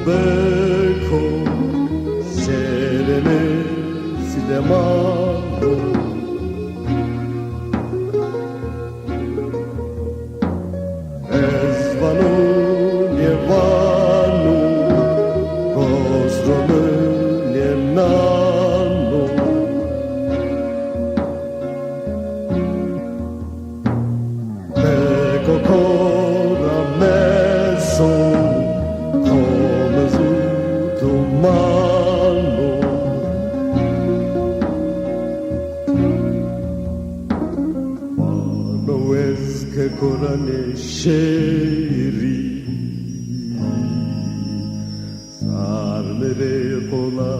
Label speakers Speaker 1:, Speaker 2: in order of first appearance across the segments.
Speaker 1: beko sereme silemano ezvanu nievanu kozrome nienano beko kora meso come su mano mano es che corane sheri sarmere kola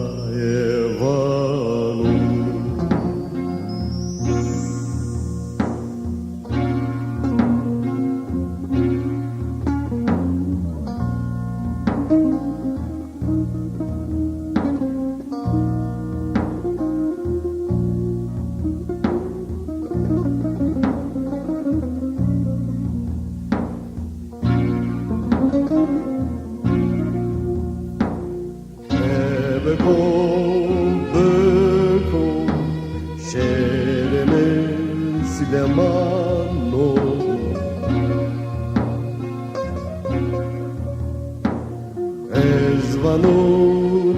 Speaker 1: evanu beko beko şereme silemano ezvanu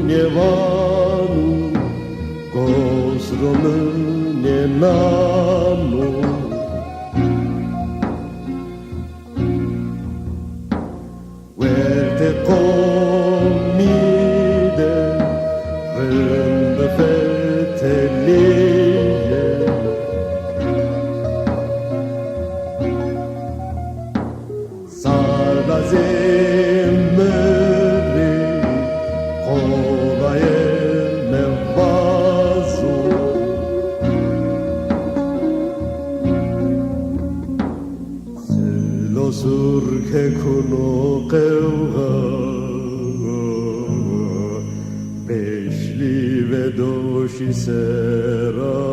Speaker 1: nievanu kozrome nienano verte comide rende fetelie sarda zemre kolaye mevazo lo surge kuno qevga beşli ve doşi seranu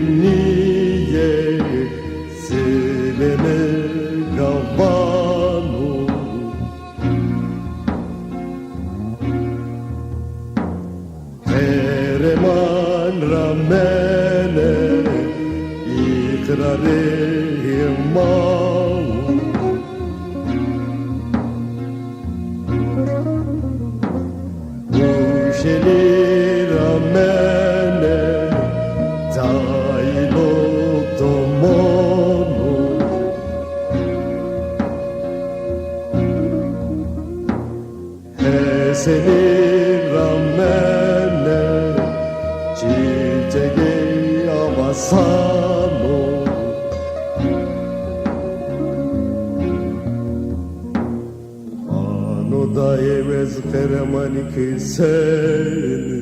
Speaker 1: Borghiniye seleme gavano Tereman ramene ikrare imam Uşeli ramene Tailo tomono Eseni ramene Çiçeği avasano Ano da evez keremani kiseni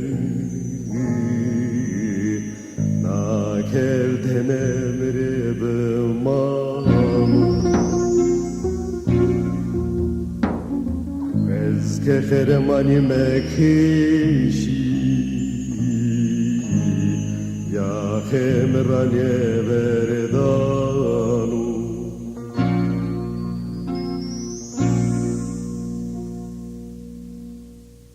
Speaker 1: Kerden emri bılmanu Ezke keremani mekişi Ya hemrani vere